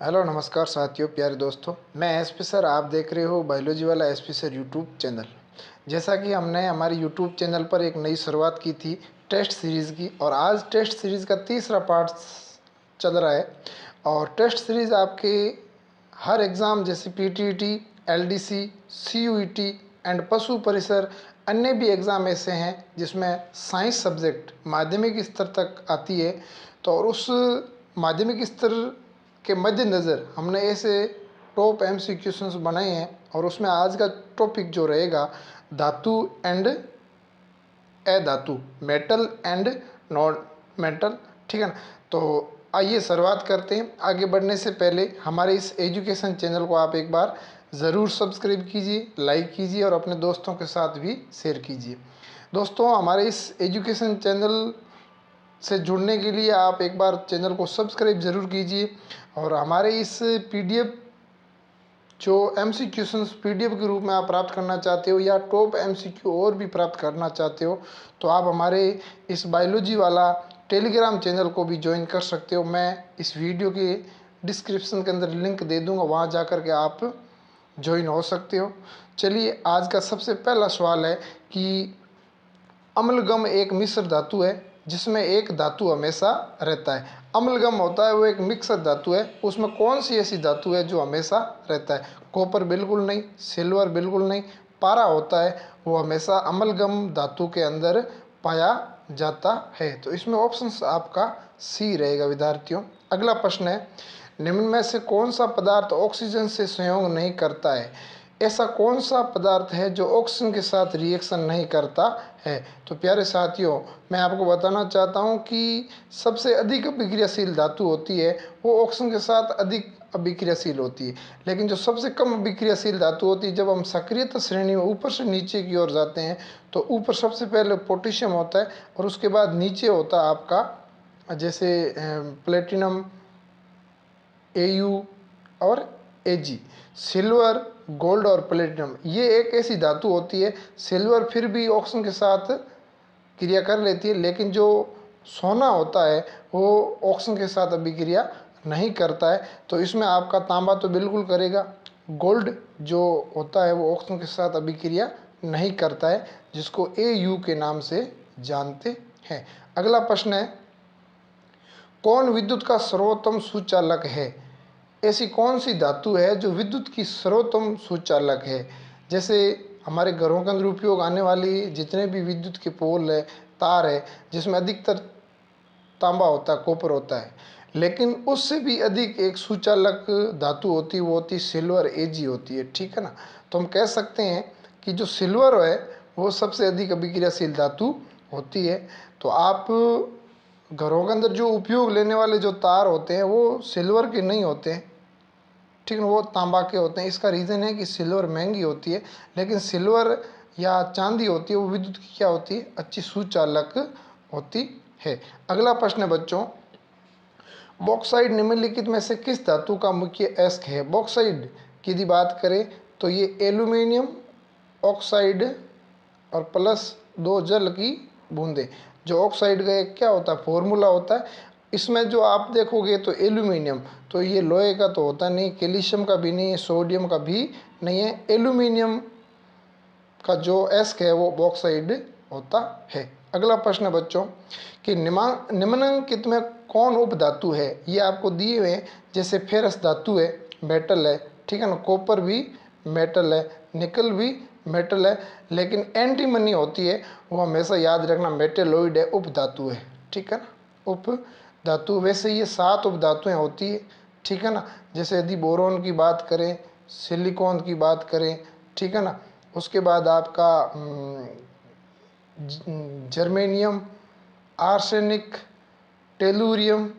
Hello नमस्कार साथियों, प्यारे दोस्तों। मैं एसपी सर, आप देख रहे हो बायोलॉजी वाला एसपी सर यूट्यूब चैनल। जैसा कि हमने हमारे यूट्यूब चैनल पर एक नई शुरुआत की थी टेस्ट सीरीज़ की, और आज टेस्ट सीरीज़ का तीसरा पार्ट चल रहा है। और टेस्ट सीरीज़ आपके हर एग्ज़ाम जैसे पीटीईटी, एलडीसी, सीयूईटी एंड पशु परिसर, अन्य भी एग्ज़ाम ऐसे हैं जिसमें साइंस सब्जेक्ट माध्यमिक स्तर तक आती है। तो और उस माध्यमिक स्तर के मद्देनज़र हमने ऐसे टॉप एमसी क्वेश्चंस बनाए हैं, और उसमें आज का टॉपिक जो रहेगा धातु एंड अधातु, मेटल एंड नॉन मेटल। ठीक है ना। तो आइए शुरुआत करते हैं। आगे बढ़ने से पहले हमारे इस एजुकेशन चैनल को आप एक बार ज़रूर सब्सक्राइब कीजिए, लाइक कीजिए और अपने दोस्तों के साथ भी शेयर कीजिए। दोस्तों, हमारे इस एजुकेशन चैनल से जुड़ने के लिए आप एक बार चैनल को सब्सक्राइब ज़रूर कीजिए। और हमारे इस पीडीएफ जो एमसी क्वेश्चंस पीडीएफ के रूप में आप प्राप्त करना चाहते हो, या टॉप एमसीक्यू और भी प्राप्त करना चाहते हो, तो आप हमारे इस बायोलॉजी वाला टेलीग्राम चैनल को भी ज्वाइन कर सकते हो। मैं इस वीडियो के डिस्क्रिप्शन के अंदर लिंक दे दूंगा, वहाँ जा कर के आप ज्वाइन हो सकते हो। चलिए, आज का सबसे पहला सवाल है कि अम्लगम एक मिश्र धातु है जिसमें एक धातु हमेशा रहता है। अम्लगम होता है वो एक मिक्सर धातु है, उसमें कौन सी ऐसी धातु है जो हमेशा रहता है? कॉपर बिल्कुल नहीं, सिल्वर बिल्कुल नहीं, पारा होता है, वो हमेशा अम्लगम धातु के अंदर पाया जाता है। तो इसमें ऑप्शन आपका सी रहेगा विद्यार्थियों। अगला प्रश्न है, निम्न में से कौन सा पदार्थ ऑक्सीजन से संयोग नहीं करता है? ऐसा कौन सा पदार्थ है जो ऑक्सीजन के साथ रिएक्शन नहीं करता है? तो प्यारे साथियों, मैं आपको बताना चाहता हूं कि सबसे अधिक अभिक्रियाशील धातु होती है वो ऑक्सीजन के साथ अधिक अभिक्रियाशील होती है। लेकिन जो सबसे कम अभिक्रियाशील धातु होती है, जब हम सक्रियता श्रेणी में ऊपर से नीचे की ओर जाते हैं, तो ऊपर सबसे पहले पोटेशियम होता है और उसके बाद नीचे होता है आपका जैसे प्लेटिनम, एयू और एजी। सिल्वर, गोल्ड और प्लेटिनम ये एक ऐसी धातु होती है, सिल्वर फिर भी ऑक्सीजन के साथ क्रिया कर लेती है, लेकिन जो सोना होता है वो ऑक्सीजन के साथ अभिक्रिया नहीं करता है। तो इसमें आपका तांबा तो बिल्कुल करेगा। गोल्ड जो होता है वो ऑक्सीजन के साथ अभिक्रिया नहीं करता है, जिसको एयू के नाम से जानते हैं। अगला प्रश्न है, कौन विद्युत का सर्वोत्तम सुचालक है? ऐसी कौन सी धातु है जो विद्युत की सर्वोत्तम सुचालक है? जैसे हमारे घरों के अंदर उपयोग आने वाली जितने भी विद्युत के पोल है, तार है, जिसमें अधिकतर तांबा होता है, कॉपर होता है, लेकिन उससे भी अधिक एक सुचालक धातु होती है, वो होती सिल्वर, एजी होती है। ठीक है ना। तो हम कह सकते हैं कि जो सिल्वर है वो सबसे अधिक अभिक्रियाशील धातु होती है। तो आप घरों के अंदर जो उपयोग लेने वाले जो तार होते हैं वो सिल्वर के नहीं होते हैं, ठीक है, वो तांबा के होते हैं। इसका रीज़न है कि सिल्वर महंगी होती है, लेकिन सिल्वर या चांदी होती है वो विद्युत की क्या होती है? अच्छी सुचालक होती है। अगला प्रश्न है बच्चों, बॉक्साइड निम्नलिखित में से किस धातु का मुख्य अयस्क है? बॉक्साइड की यदि बात करें तो ये एल्यूमिनियम ऑक्साइड और प्लस 2 जल की बूंदें, जो ऑक्साइड का एक क्या होता है? फॉर्मूला होता है। इसमें जो आप देखोगे तो एल्यूमिनियम, तो ये लोहे का तो होता नहीं, कैल्शियम का भी नहीं है, सोडियम का भी नहीं है। एल्यूमिनियम का जो एस्क है वो बॉक्साइड होता है। अगला प्रश्न है बच्चों कि निम्नलिखित में कौन उप धातु है? ये आपको दिए हुए हैं, जैसे फेरस धातु है, मेटल है, ठीक है ना, कॉपर भी मेटल है, निकल भी मेटल है, लेकिन एंटीमनी होती है वो हमेशा याद रखना मेटेलोइड है, उप धातु है। ठीक है ना, उप धातु। वैसे ये 7 उप धातुएं होती है, ठीक है ना। जैसे यदि बोरोन की बात करें, सिलिकॉन की बात करें, ठीक है ना, उसके बाद आपका जर्मेनियम, आर्सेनिक, टेलुरियम,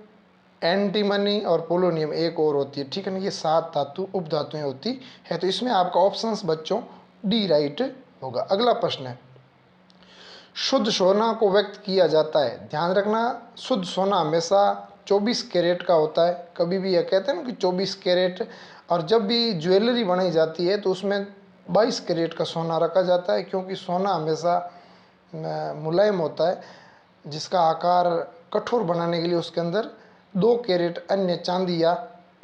एंटीमनी और पोलोनियम एक और होती है। ठीक है ना, ये 7 धातु उप धातुएं होती है। तो इसमें आपका ऑप्शंस बच्चों डी राइट होगा। अगला प्रश्न है, शुद्ध सोना को व्यक्त किया जाता है। ध्यान रखना, शुद्ध सोना हमेशा 24 कैरेट का होता है। कभी भी यह कहते हैं ना कि 24 कैरेट, और जब भी ज्वेलरी बनाई जाती है तो उसमें 22 कैरेट का सोना रखा जाता है, क्योंकि सोना हमेशा मुलायम होता है, जिसका आकार कठोर बनाने के लिए उसके अंदर 2 कैरेट अन्य चांदी या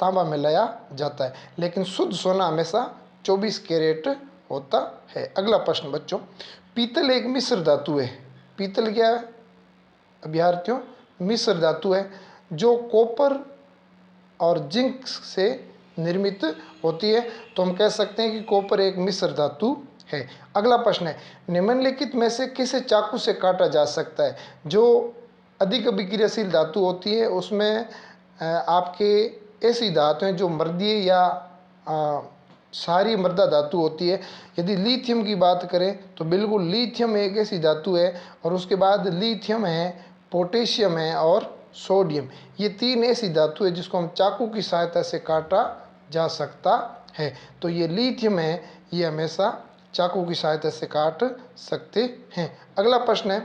तांबा मिलाया जाता है, लेकिन शुद्ध सोना हमेशा 24 कैरेट होता है। अगला प्रश्न बच्चों, पीतल एक मिश्र धातु है। पीतल क्या है अभ्यार्थियों? मिश्र धातु है जो कॉपर और जिंक से निर्मित होती है। तो हम कह सकते हैं कि कॉपर एक मिश्र धातु है। अगला प्रश्न है, निम्नलिखित में से किसे चाकू से काटा जा सकता है? जो अधिक अभिक्रियाशील धातु होती है उसमें आपके ऐसी धातु हैं जो मृदीय या सारी मृदा धातु होती है। यदि लिथियम की बात करें तो बिल्कुल लिथियम एक ऐसी धातु है, और उसके बाद लिथियम है, पोटेशियम है और सोडियम। ये तीन ऐसी धातु है जिसको हम चाकू की सहायता से काटा जा सकता है। तो ये लिथियम है, ये हमेशा चाकू की सहायता से काट सकते हैं। अगला प्रश्न है,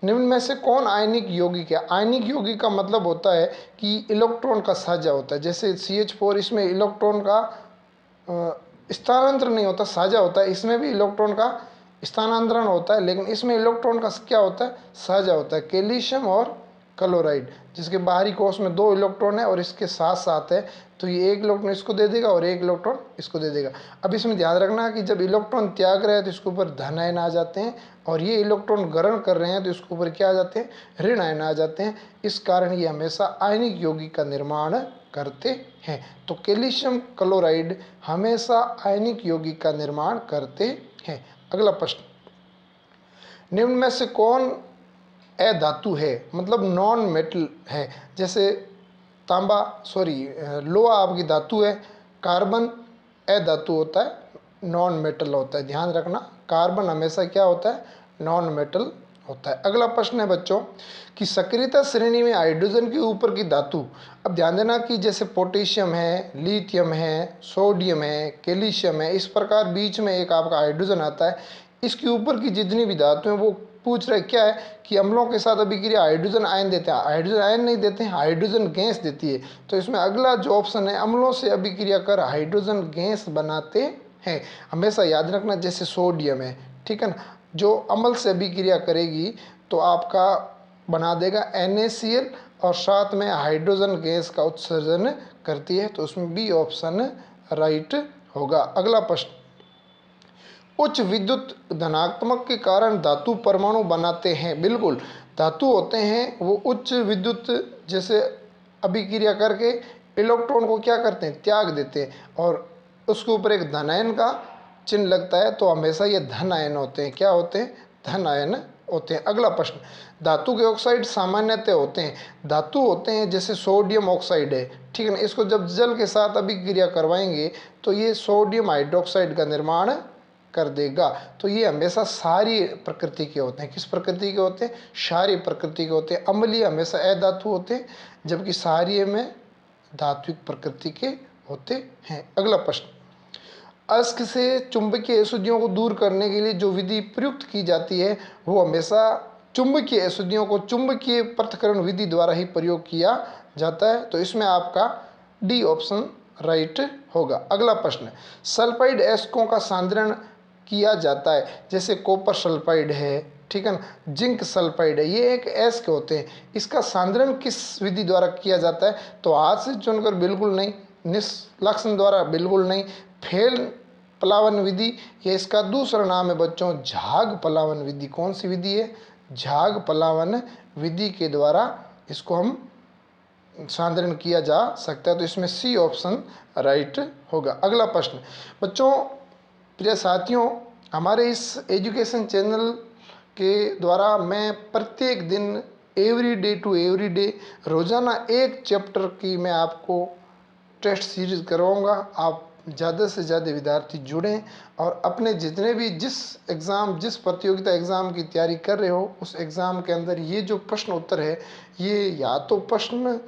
निम्न में से कौन आयनिक यौगिक है? आयनिक यौगिक का मतलब होता है कि इलेक्ट्रॉन का साझा होता है। जैसे CH4, इसमें इलेक्ट्रॉन का स्थानांतरण नहीं होता, साझा होता है। इसमें भी इलेक्ट्रॉन का स्थानांतरण होता है, लेकिन इसमें इलेक्ट्रॉन का क्या होता है? साझा होता है। कैल्शियम और क्लोराइड, जिसके बाहरी कोश में 2 इलेक्ट्रॉन है और इसके साथ साथ है, तो ये 1 इलेक्ट्रॉन इसको दे देगा और 1 इलेक्ट्रॉन इसको दे देगा। अब इसमें ध्यान रखना कि जब इलेक्ट्रॉन त्याग रहे हैं तो इसके ऊपर धन आयन आ जाते हैं, और ये इलेक्ट्रॉन ग्रहण कर रहे हैं तो इसके ऊपर क्या आ जाते हैं? ऋण आयन आ जाते हैं। इस कारण ये हमेशा आयनिक यौगिक का निर्माण करते हैं। तो कैल्शियम क्लोराइड हमेशा आयनिक यौगिक का निर्माण करते हैं। अगला प्रश्न, निम्न में से कौन अधातु है, मतलब नॉन मेटल है? जैसे लोहा आपकी धातु है, कार्बन अधातु होता है, नॉन मेटल होता है। ध्यान रखना, कार्बन हमेशा क्या होता है? नॉन मेटल होता है। अगला प्रश्न है बच्चों कि सक्रियता श्रेणी में हाइड्रोजन के ऊपर की धातु। अब ध्यान देना कि जैसे पोटेशियम है, लिथियम है, सोडियम है, कैल्शियम है, इस प्रकार बीच में एक आपका हाइड्रोजन आता है। इसके ऊपर की जितनी भी धातु हैं वो पूछ रहे क्या है कि अम्लों के साथ अभिक्रिया हाइड्रोजन आयन देते हैं। हाइड्रोजन आयन नहीं देते हैं, हाइड्रोजन गैस देती है। तो इसमें अगला जो ऑप्शन है, अम्लों से अभिक्रिया कर हाइड्रोजन गैस बनाते हैं। हमेशा याद रखना, जैसे सोडियम है, ठीक है ना, जो अम्ल से अभिक्रिया करेगी तो आपका बना देगा NaCl और साथ में हाइड्रोजन गैस का उत्सर्जन करती है। तो उसमें बी ऑप्शन राइट होगा। अगला प्रश्न, उच्च विद्युत धनात्मक के कारण धातु परमाणु बनाते हैं। बिल्कुल, धातु होते हैं वो उच्च विद्युत जैसे अभिक्रिया करके इलेक्ट्रॉन को क्या करते हैं? त्याग देते हैं, और उसके ऊपर एक धन आयन का चिन्ह लगता है, तो हमेशा ये धन आयन होते हैं। क्या होते हैं? धन आयन होते हैं। अगला प्रश्न, धातु के ऑक्साइड सामान्यतः होते हैं। धातु होते हैं जैसे सोडियम ऑक्साइड है, ठीक है ना, इसको जब जल के साथ अभिक्रिया करवाएंगे तो ये सोडियम हाइड्रोक्साइड का निर्माण कर देगा। तो ये हमेशा क्षारीय प्रकृति के होते हैं। किस प्रकृति के होते हैं? क्षारीय प्रकृति के होते हैं। अम्लीय हमेशा अधातु होते हैं, जबकि क्षारीय में धात्विक प्रकृति के होते हैं। अगला प्रश्न, अयस्क से चुंबकीय अशुद्धियों को दूर करने के लिए जो विधि प्रयुक्त की जाती है वो हमेशा चुंबकीय अशुद्धियों को चुंबकीय पृथक्करण विधि द्वारा ही प्रयोग किया जाता है। तो इसमें आपका डी ऑप्शन राइट होगा। अगला प्रश्न, सल्फाइड अयस्कों का सांद्रण किया जाता है। जैसे कॉपर सल्फाइड है, ठीक है ना, जिंक सल्फाइड है, ये एक अयस्क होते हैं। इसका सांद्रण किस विधि द्वारा किया जाता है? तो हाथ से चुनकर बिल्कुल नहीं, निष्लक्षण द्वारा बिल्कुल नहीं, फेल प्लावन विधि, या इसका दूसरा नाम है बच्चों झाग प्लावन विधि। कौन सी विधि है? झाग प्लावन विधि के द्वारा इसको हम सांद्रण किया जा सकता है। तो इसमें सी ऑप्शन राइट होगा। अगला प्रश्न बच्चों, प्रिय साथियों, हमारे इस एजुकेशन चैनल के द्वारा मैं प्रत्येक दिन every day to every day रोज़ाना एक चैप्टर की मैं आपको टेस्ट सीरीज करवाऊंगा। आप ज़्यादा से ज़्यादा विद्यार्थी जुड़ें और अपने जितने भी जिस प्रतियोगिता एग्ज़ाम की तैयारी कर रहे हो उस एग्ज़ाम के अंदर ये जो प्रश्न उत्तर है, ये या तो प्रश्न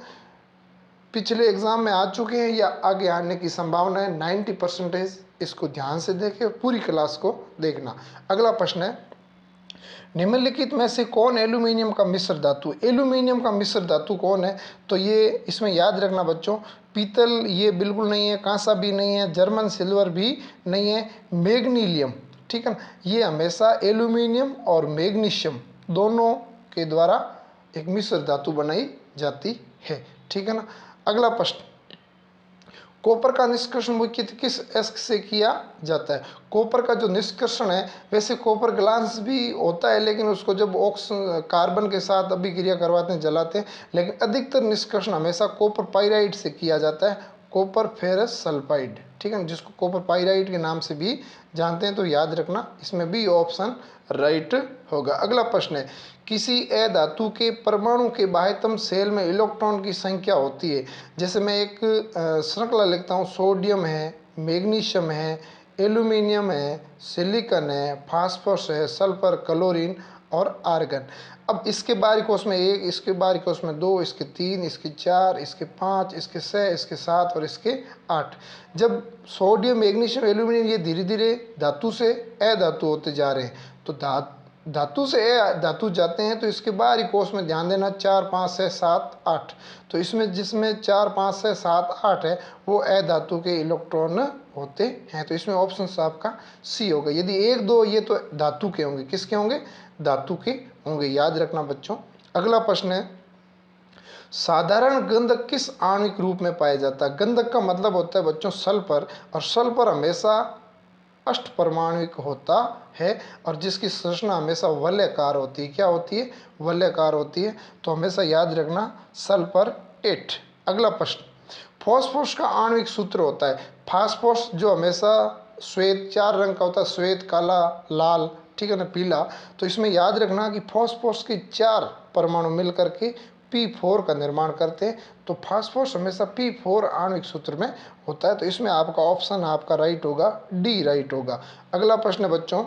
पिछले एग्ज़ाम में आ चुके हैं या आगे आने की संभावना है 90%। इसको ध्यान से देखें, पूरी क्लास को देखना। अगला प्रश्न है, निम्नलिखित में से कौन एल्यूमिनियम का मिश्र धातु? एल्यूमिनियम का मिश्र धातु कौन है? तो ये इसमें याद रखना बच्चों, पीतल ये बिल्कुल नहीं है, कांसा भी नहीं है, जर्मन सिल्वर भी नहीं है, मैग्नीशियम, ठीक है ना, ये हमेशा एल्यूमिनियम और मैग्नीशियम दोनों के द्वारा एक मिश्र धातु बनाई जाती है, ठीक है ना। अगला प्रश्न, कॉपर का निष्कर्षण मुख्यतः किस अयस्क से किया जाता है? कॉपर का जो निष्कर्षण है, वैसे कॉपर ग्लास भी होता है, लेकिन उसको जब कार्बन के साथ अभिक्रिया करवाते हैं, जलाते हैं, लेकिन अधिकतर निष्कर्षण हमेशा कॉपर पाइराइड से किया जाता है, कॉपर फेरस सल्फाइड, ठीक है ना, जिसको कॉपर पाइराइड के नाम से भी जानते हैं। तो याद रखना, इसमें भी ऑप्शन राइट होगा। अगला प्रश्न है, किसी अधातु के परमाणु के बाह्यतम शेल में इलेक्ट्रॉन की संख्या होती है। जैसे मैं एक श्रृंखला लिखता हूँ, सोडियम है, मैग्नीशियम है, एल्यूमिनियम है, सिलिकॉन है, फास्फोरस है, सल्फर, क्लोरीन और आर्गन। अब इसके बारीक कोष में 1, इसके बारीक कोष में 2, इसके 3, इसके 4, इसके 5, इसके 6, इसके 7 और इसके 8। जब सोडियम, मैग्नीशियम, एल्यूमिनियम ये धीरे धीरे धातु से अधातु होते जा रहे हैं, तो धातु से धातु जाते हैं, तो इसके बाहरी कोष में ध्यान देना 4, 5, 6, 7, 8। तो इसमें जिसमें 4, 5, 6, 7, 8 है, वो अधातु के इलेक्ट्रॉन होते हैं। तो इसमें ऑप्शन आपका सी होगा। यदि 1, 2 ये तो धातु के होंगे, किसके होंगे? धातु के होंगे, याद रखना बच्चों। अगला प्रश्न है, साधारण गंधक किस आणविक रूप में पाया जाता है? गंधक का मतलब होता है बच्चों सल्फर, और सल्फर हमेशा अष्टपरमाणुक होता है, और जिसकी संरचना हमेशा वलयाकार होती है। क्या होती है? वलयाकार होती है। तो हमेशा याद रखना सल्फर 8। अगला प्रश्न, फास्फोरस का आणविक सूत्र होता है। फास्फोरस जो हमेशा श्वेत 4 रंग का होता है, श्वेत, काला, लाल, ठीक है ना, पीला। तो इसमें याद रखना कि फास्फोरस के 4 परमाणु मिलकर के P4 का निर्माण करते हैं। तो फास्फोरस हमेशा P4 आणविक सूत्र में होता है। तो इसमें आपका ऑप्शन आपका राइट होगा, डी राइट होगा। अगला प्रश्न है बच्चों,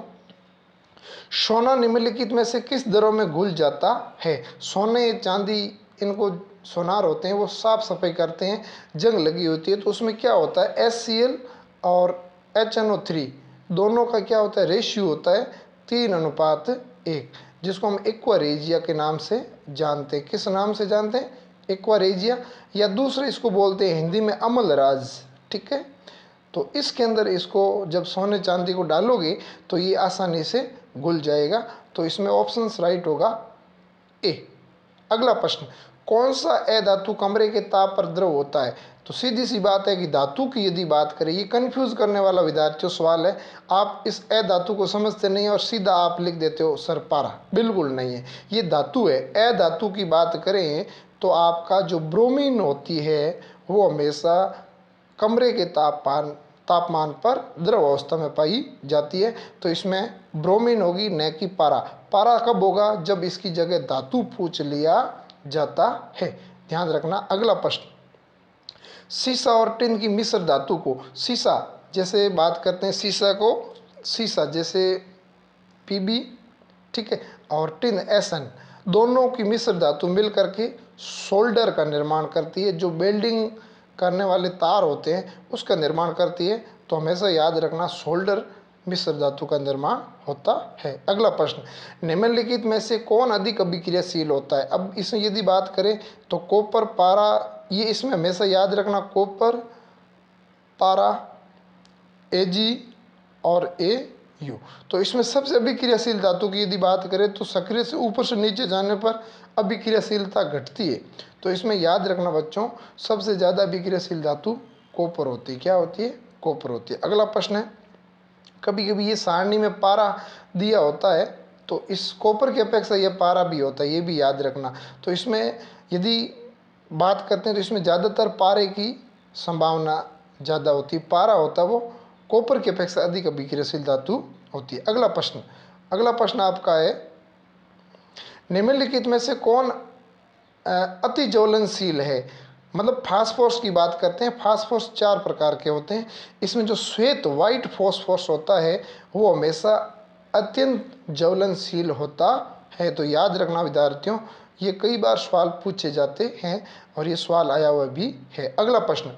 सोना निम्नलिखित में से किस दरों में घुल जाता है? सोने, चांदी, इनको सोनार होते हैं, वो साफ सफाई करते हैं, जंग लगी होती है, तो उसमें क्या होता है? HCl और HNO3 दोनों का क्या होता है? रेशियो होता है 3:1, जिसको हम एक्वारेजिया के नाम से जानते हैं। किस नाम से जानते हैं? एक्वारेजिया, या दूसरे इसको बोलते हैं हिंदी में अमलराज, ठीक है। तो इसके अंदर इसको जब सोने चांदी को डालोगे तो ये आसानी से घुल जाएगा। तो इसमें ऑप्शन राइट होगा ए। अगला प्रश्न, कौन सा अधातु कमरे के ताप पर द्रव होता है? तो सीधी सी बात है कि धातु की यदि बात करें, ये कंफ्यूज करने वाला विद्यार्थियों सवाल है। आप इस अधातु को समझते नहीं और सीधा आप लिख देते हो सर पारा, बिल्कुल नहीं है, ये धातु है। अधातु की बात करें तो आपका जो ब्रोमीन होती है वो हमेशा कमरे के तापमान पर द्रव अवस्था में पाई जाती है। तो इसमें ब्रोमीन होगी, न कि पारा। पारा कब होगा? जब इसकी जगह धातु पूछ लिया जाता है, ध्यान रखना। अगला प्रश्न, सीसा और टिन की मिश्र धातु को, सीसा जैसे बात करते हैं, सीसा को सीसा जैसे Pb, ठीक है, और टिन Sn, दोनों की मिश्र धातु मिलकर के सोल्डर का निर्माण करती है, जो वेल्डिंग करने वाले तार होते हैं उसका निर्माण करती है। तो हमेशा याद रखना सोल्डर मिश्र धातु का निर्माण होता है। अगला प्रश्न, निम्नलिखित में से कौन अधिक अभिक्रियाशील होता है? अब इसमें यदि बात करें तो कॉपर, पारा, ये इसमें हमेशा याद रखना कॉपर, पारा, Ag और Au। तो इसमें सबसे अभिक्रियाशील धातु की यदि बात करें तो सक्रिय से ऊपर से नीचे जाने पर अभिक्रियाशीलता घटती है। तो इसमें याद रखना बच्चों, सबसे ज़्यादा अभिक्रियाशील धातु कॉपर होती है। क्या होती है? कॉपर होती है। अगला प्रश्न है, कभी कभी ये सारणी में पारा दिया होता है, तो इस कॉपर की अपेक्षा ये पारा भी होता है, ये भी याद रखना। तो इसमें यदि बात करते हैं तो इसमें ज़्यादातर पारे की संभावना ज़्यादा होती है, पारा होता है वो कॉपर की अपेक्षा अधिक अभिक्रियाशील धातु होती है। अगला प्रश्न आपका है, निम्नलिखित में से कौन अति ज्वलनशील है? मतलब फास्फोरस की बात करते हैं। फास्फोरस 4 प्रकार के होते हैं। इसमें जो श्वेत व्हाइट फास्फोरस होता है वो हमेशा अत्यंत ज्वलनशील होता है। तो याद रखना विद्यार्थियों, ये कई बार सवाल पूछे जाते हैं और ये सवाल आया हुआ भी है। अगला प्रश्न,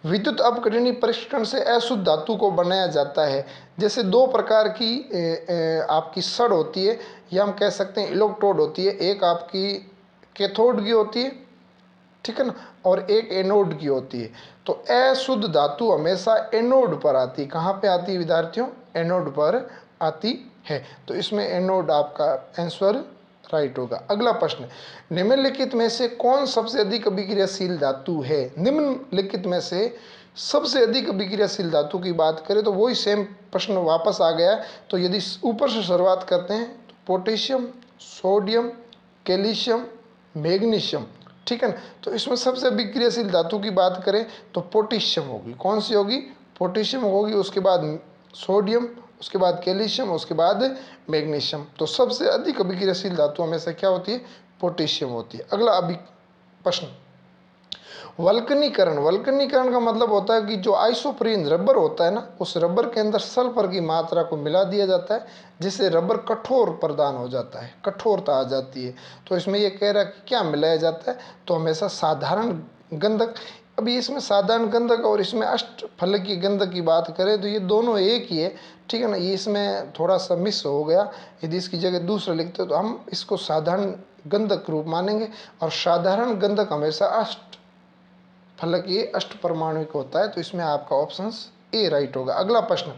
विद्युत अपघटनीय परीक्षण से अशुद्ध धातु को बनाया जाता है। जैसे 2 प्रकार की आपकी सड़ होती है, या हम कह सकते हैं इलेक्ट्रोड होती है। एक आपकी कैथोड की होती है, ठीक है ना, और एक एनोड की होती है। तो अशुद्ध धातु हमेशा एनोड पर आती है। कहाँ पे आती है विद्यार्थियों? एनोड पर आती है। तो इसमें एनोड आपका आंसर राइट होगा। अगला प्रश्न, निम्नलिखित में से कौन सबसे अधिक अभिक्रियाशील धातु है? निम्नलिखित में से सबसे अधिक अभिक्रियाशील धातु की बात करें तो वही सेम प्रश्न वापस आ गया। तो यदि ऊपर से शुरुआत करते हैं तो पोटेशियम, सोडियम, कैल्शियम, मैग्नीशियम, ठीक है ना। तो इसमें सबसे अभिक्रियाशील धातु की बात करें तो पोटेशियम होगी। कौन सी होगी? पोटेशियम होगी। उसके बाद सोडियम, उसके बाद कैल्शियम, उसके बाद मैग्नीशियम। तो सबसे अधिक अभिक्रियाशील धातु हमेशा क्या होती है? पोटेशियम होती है। अगला प्रश्न, वल्कनीकरण। वल्कनीकरण का मतलब होता है कि जो आइसोप्रीन रबर होता है ना, उस रबर के अंदर सल्फर की मात्रा को मिला दिया जाता है, जिससे रबर कठोर प्रदान हो जाता है, कठोरता आ जाती है। तो इसमें ये कह रहा है कि क्या मिलाया जाता है? तो हमेशा साधारण गंधक। अभी इसमें साधारण गंधक और इसमें अष्टफलकीय गंधक की बात करें तो ये दोनों एक ही है, ठीक है ना। ये इसमें थोड़ा सा मिस हो गया। यदि इसकी जगह दूसरा लिखते हो तो हम इसको साधारण गंधक रूप मानेंगे, और साधारण गंधक हमेशा अष्टफलकीय अष्टपरमाणुक होता है। तो इसमें आपका ऑप्शन ए राइट होगा। अगला प्रश्न,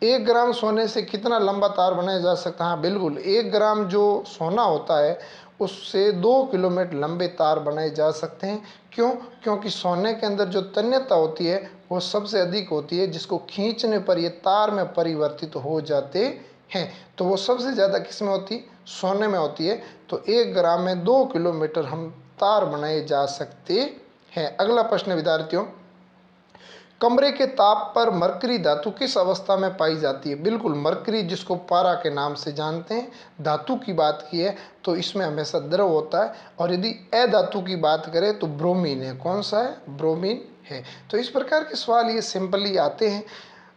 1 ग्राम सोने से कितना लंबा तार बनाया जा सकता है? हाँ बिल्कुल, 1 ग्राम जो सोना होता है उससे 2 किलोमीटर लंबे तार बनाए जा सकते हैं। क्यों? क्योंकि सोने के अंदर जो तन्यता होती है वो सबसे अधिक होती है, जिसको खींचने पर ये तार में परिवर्तित हो जाते हैं। तो वो सबसे ज़्यादा किस में होती है? सोने में होती है। तो 1 ग्राम में 2 किलोमीटर हम तार बनाए जा सकते हैं। अगला प्रश्न विद्यार्थियों, कमरे के ताप पर मरकरी धातु किस अवस्था में पाई जाती है? बिल्कुल, मरकरी जिसको पारा के नाम से जानते हैं, धातु की बात की है तो इसमें हमेशा द्रव होता है। और यदि अधातु की बात करें तो ब्रोमीन है। कौन सा है? ब्रोमीन है। तो इस प्रकार के सवाल ये सिंपली आते हैं।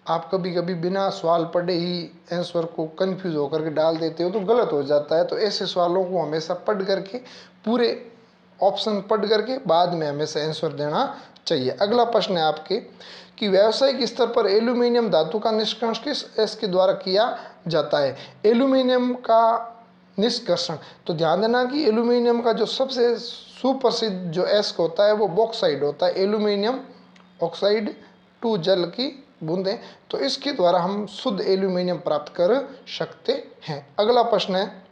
आप कभी कभी बिना सवाल पढ़े ही आंसर को कंफ्यूज होकर के डाल देते हो तो गलत हो जाता है। तो ऐसे सवालों को हमेशा पढ़ करके, पूरे ऑप्शन पढ़ करके बाद में हमेशा आंसर देना चाहिए। अगला प्रश्न है आपके कि व्यावसायिक स्तर पर एल्यूमिनियम धातु का निष्कर्षण किस एस के द्वारा किया जाता है? एल्यूमिनियम का निष्कर्षण, तो ध्यान देना कि एल्यूमिनियम का जो सबसे सुप्रसिद्ध जो एस्क होता है वो बॉक्साइड होता है। एल्यूमिनियम ऑक्साइड 2 जल की बूंदें, तो इसके द्वारा हम शुद्ध एल्यूमिनियम प्राप्त कर सकते हैं। अगला प्रश्न है,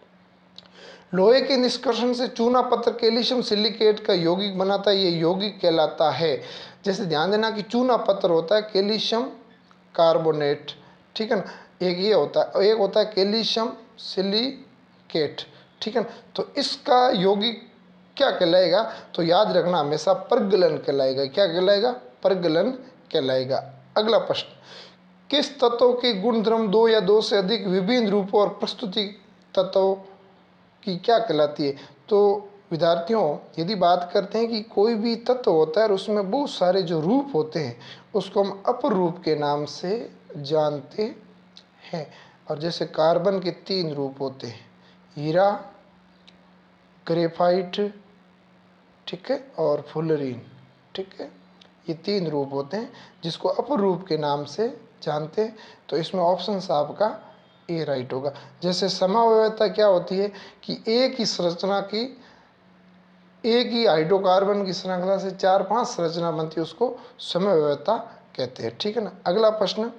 लोहे के निष्कर्षण से चूना पत्थर कैल्शियम सिलिकेट का यौगिक बनाता है, ये यौगिक कहलाता है। जैसे ध्यान देना कि चूना पत्थर होता है कैल्शियम कार्बोनेट, ठीक है ना। एक ये होता है, एक होता है कैल्शियम सिलिकेट, ठीक है ना। तो इसका यौगिक क्या कहलाएगा? तो याद रखना हमेशा परगलन कहलाएगा। क्या कहलाएगा? परगलन कहलाएगा। अगला प्रश्न, किस तत्व के गुणधर्म 2 या 2 से अधिक विभिन्न रूपों और प्रस्तुति तत्वों की क्या कहलाती है? तो विद्यार्थियों, यदि बात करते हैं कि कोई भी तत्व होता है और उसमें बहुत सारे जो रूप होते हैं उसको हम अपर रूप के नाम से जानते हैं। और जैसे कार्बन के 3 रूप होते हैं, हीरा, ग्रेफाइट, ठीक है, और फुलरीन, ठीक है। ये 3 रूप होते हैं जिसको अपर रूप के नाम से जानते हैं। तो इसमें ऑप्शन आपका ए राइट होगा। जैसे समव्यवस्था क्या होती है कि एक ही संरचना की, एक ही हाइड्रोकार्बन की श्रृंखला से 4-5 संरचना बनती है, उसको समव्यवस्था कहते हैं, ठीक है ना। अगला प्रश्न,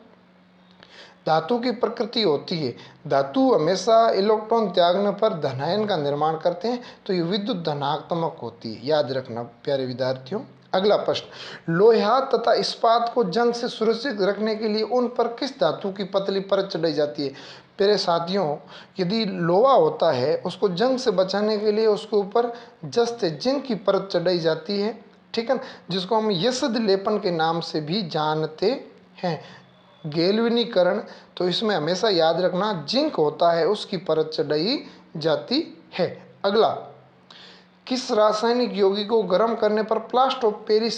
धातु की प्रकृति होती है, धातु हमेशा इलेक्ट्रॉन त्यागने पर धनायन का निर्माण करते हैं, तो ये विद्युत धनात्मक होती है, याद रखना प्यारे विद्यार्थियों। अगला प्रश्न, लोहा तथा इस्पात को जंग से सुरक्षित रखने के लिए उन पर किस धातु की पतली परत चढ़ाई जाती है? प्यारे साथियों, यदि लोहा होता है उसको जंग से बचाने के लिए उसके ऊपर जस्त जिंक की परत चढ़ाई जाती है, ठीक है, जिसको हम यशद लेपन के नाम से भी जानते हैं। गैल्वेनीकरण, तो इसमें हमेशा याद रखना जिंक होता है उसकी परत चढ़ाई जाती है। अगला, किस रासायनिक यौगिक को गर्म करने पर प्लास्टर ऑफ पेरिस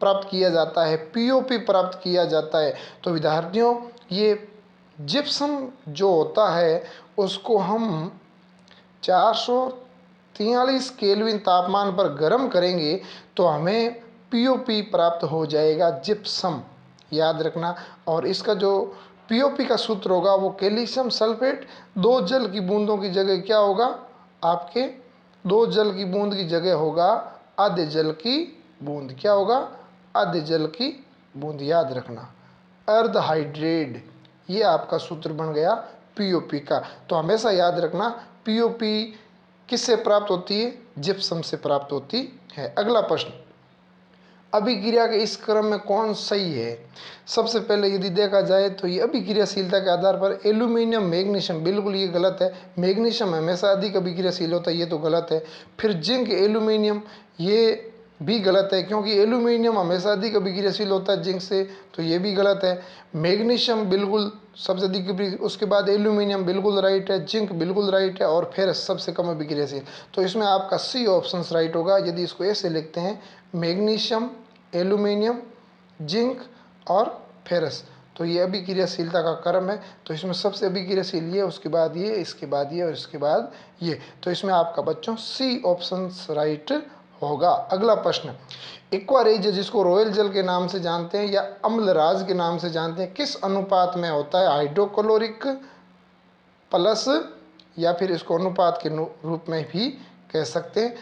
प्राप्त किया जाता है? पीओपी प्राप्त किया जाता है। तो विद्यार्थियों, ये जिप्सम जो होता है उसको हम 443 केल्विन तापमान पर गर्म करेंगे तो हमें पीओपी प्राप्त हो जाएगा, जिप्सम, याद रखना। और इसका जो पीओपी का सूत्र होगा वो कैल्शियम सल्फेट 2 जल की बूंदों की जगह क्या होगा? आपके 2 जल की बूंद की जगह होगा आधे जल की बूंद। क्या होगा? आधे जल की बूंद, याद रखना। अर्ध हाइड्रेट, ये आपका सूत्र बन गया पीओपी का। तो हमेशा याद रखना पीओपी किससे प्राप्त होती है? जिप्सम से प्राप्त होती है। अगला प्रश्न, अभिक्रिया के इस क्रम में कौन सही है? सबसे पहले यदि देखा जाए तो ये अभिक्रियाशीलता के आधार पर एल्यूमिनियम मैग्नीशियम, बिल्कुल ये गलत है। मैग्नीशियम हमेशा अधिक अभिक्रियाशील होता है, ये तो गलत है। फिर जिंक एल्यूमिनियम, ये भी गलत है क्योंकि एल्यूमिनियम हमेशा अधिक अभिक्रियाशील होता है जिंक से, तो ये भी गलत है। मैग्नीशियम बिल्कुल सबसे अधिक, उसके बाद एल्यूमिनियम बिल्कुल राइट है, जिंक बिल्कुल राइट है, और फेरस सबसे कम अभिक्रियाशील। तो इसमें आपका सी ऑप्शन राइट होगा। यदि इसको ऐसे लिखते हैं, मैग्नीशियम, एल्यूमिनियम, जिंक और फेरस, तो ये अभिक्रियाशीलता का क्रम है। तो इसमें सबसे अभिक्रियाशील ये, उसके बाद ये, इसके बाद ये और इसके बाद ये। तो इसमें आपका बच्चों सी ऑप्शन राइट होगा। अगला प्रश्न, एक्वारेज जिसको रॉयल जल के नाम से जानते हैं या अम्लराज के नाम से जानते हैं, किस अनुपात में होता है? हाइड्रोक्लोरिक प्लस, या फिर इसको अनुपात के रूप में भी कह सकते हैं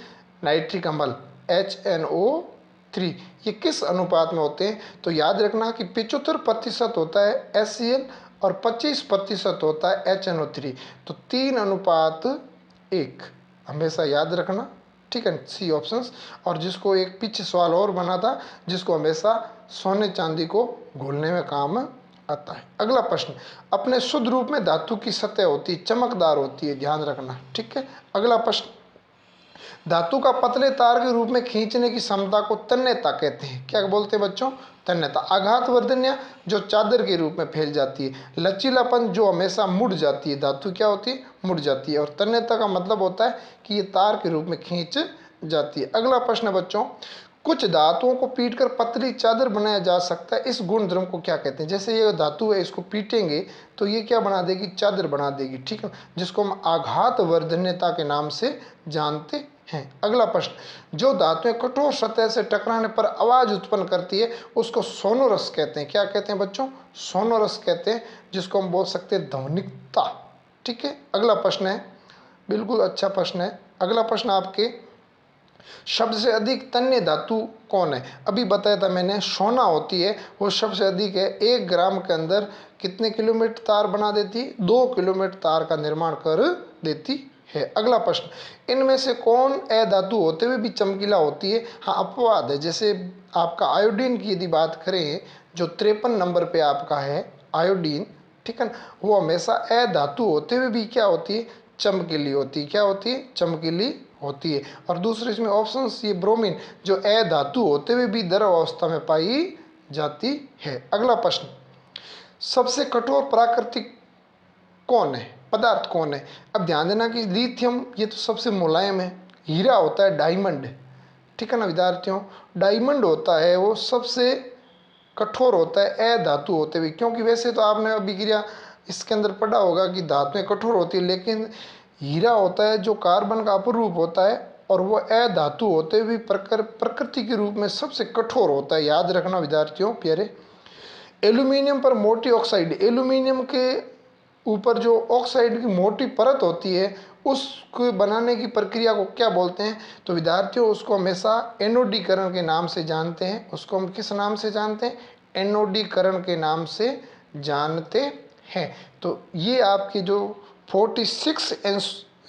नाइट्रिक अम्ल HNO3। ये किस अनुपात में होते हैं? तो याद रखना कि 75% होता है HCl और 25% होता है HNO3। तो 3:1 हमेशा याद रखना, ठीक है, सी ऑप्शंस। और जिसको एक पीछे सवाल और बना था, जिसको हमेशा सोने चांदी को घोलने में काम आता है। अगला प्रश्न, अपने शुद्ध रूप में धातु की सतह होती है, चमकदार होती है, ध्यान रखना, ठीक है। अगला प्रश्न, धातु का पतले तार के रूप में खींचने की क्षमता को तन्यता कहते हैं। क्या बोलते हैं बच्चों? तन्यता। आघातवर्धन्य जो चादर के रूप में फैल जाती है। लचीलापन जो हमेशा मुड़ जाती है, धातु क्या होती है? मुड़ जाती है। और तन्यता का मतलब होता है कि ये तार के रूप में खींच जाती है। अगला प्रश्न बच्चों, कुछ धातुओं को पीटकर पतली चादर बनाया जा सकता है, इस गुण धर्म को क्या कहते हैं? जैसे ये धातु है, इसको पीटेंगे तो ये क्या बना देगी? चादर बना देगी, ठीक है, जिसको हम आघातवर्धन्यता के नाम से जानते हैं। अगला प्रश्न, जो धातुएं कठोर सतह से टकराने पर आवाज उत्पन्न करती है उसको सोनोरस कहते हैं। क्या कहते हैं बच्चों? सोनोरस कहते हैं, जिसको हम बोल सकते हैं ध्वनिकता, ठीक है। अगला प्रश्न है, बिल्कुल अच्छा प्रश्न है। अगला प्रश्न आपके, शब्द से अधिक तन्य धातु कौन है? अभी बताया था मैंने, सोना होती है, वो सबसे अधिक है। 1 ग्राम के अंदर कितने किलोमीटर तार बना देती है? 2 किलोमीटर तार का निर्माण कर देती है। अगला प्रश्न, इनमें से कौन अधातु होते हुए भी चमकीला होती है? हाँ, अपवाद है। जैसे आपका आयोडीन की यदि बात करें, जो 53 नंबर पे आपका है आयोडीन, ठीक है ना, वो हमेशा अधातु होते हुए भी क्या होती है? चमकीली होती है। क्या होती है? चमकीली होती है। और दूसरे इसमें ऑप्शन ये ब्रोमीन, जो अधातु होते हुए भी द्रव अवस्था में पाई जाती है। अगला प्रश्न, सबसे कठोर प्राकृतिक कौन है? पदार्थ कौन है? अब ध्यान देना कि लिथियम ये तो सबसे मुलायम है। हीरा होता है डायमंड, ठीक है ना विद्यार्थियों, डायमंड होता है वो सबसे कठोर होता है अधातु होते हुए। क्योंकि वैसे तो आपने अभिक्रिया इसके अंदर पढ़ा होगा कि धातुएं कठोर होती है, लेकिन हीरा होता है जो कार्बन का अपरूप होता है और वो अधातु होते हुए प्रकृति के रूप में सबसे कठोर होता है। याद रखना विद्यार्थियों प्यारे। एल्यूमिनियम पर मोटी ऑक्साइड, एल्यूमिनियम के ऊपर जो ऑक्साइड की मोटी परत होती है उसको बनाने की प्रक्रिया को क्या बोलते हैं? तो विद्यार्थियों उसको हमेशा एनोडीकरण के नाम से जानते हैं। उसको हम किस नाम से जानते हैं? एनोडीकरण के नाम से जानते हैं। तो ये आपके जो 46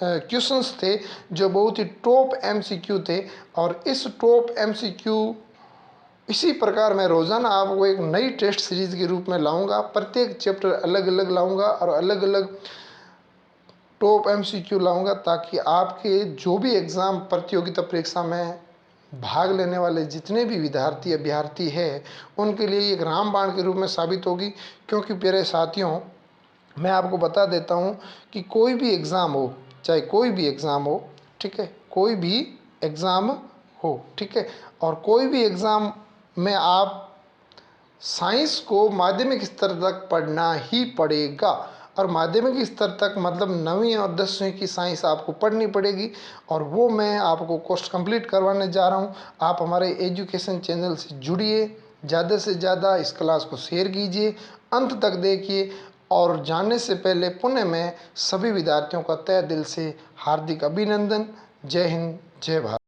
क्वेश्चंस थे, जो बहुत ही टॉप MCQ थे, और इस टॉप MCQ इसी प्रकार मैं रोज़ाना आपको एक नई टेस्ट सीरीज के रूप में लाऊंगा। प्रत्येक चैप्टर अलग अलग लाऊंगा और अलग अलग टॉप MCQ लाऊंगा, ताकि आपके जो भी एग्ज़ाम प्रतियोगिता परीक्षा में भाग लेने वाले जितने भी विद्यार्थी अभ्यर्थी हैं उनके लिए एक रामबाण के रूप में साबित होगी। क्योंकि प्यारे साथियों, मैं आपको बता देता हूँ कि कोई भी एग्ज़ाम हो, चाहे कोई भी एग्ज़ाम हो, ठीक है, कोई भी एग्ज़ाम हो, ठीक है, और कोई भी एग्ज़ाम में आप साइंस को माध्यमिक स्तर तक पढ़ना ही पड़ेगा। और माध्यमिक स्तर तक मतलब 9वीं और 10वीं की साइंस आपको पढ़नी पड़ेगी, और वो मैं आपको कोर्स कंप्लीट करवाने जा रहा हूँ। आप हमारे एजुकेशन चैनल से जुड़िए, ज़्यादा से ज़्यादा इस क्लास को शेयर कीजिए, अंत तक देखिए। और जाने से पहले पुनः मैं सभी विद्यार्थियों का तहे दिल से हार्दिक अभिनंदन। जय हिंद, जय भारत।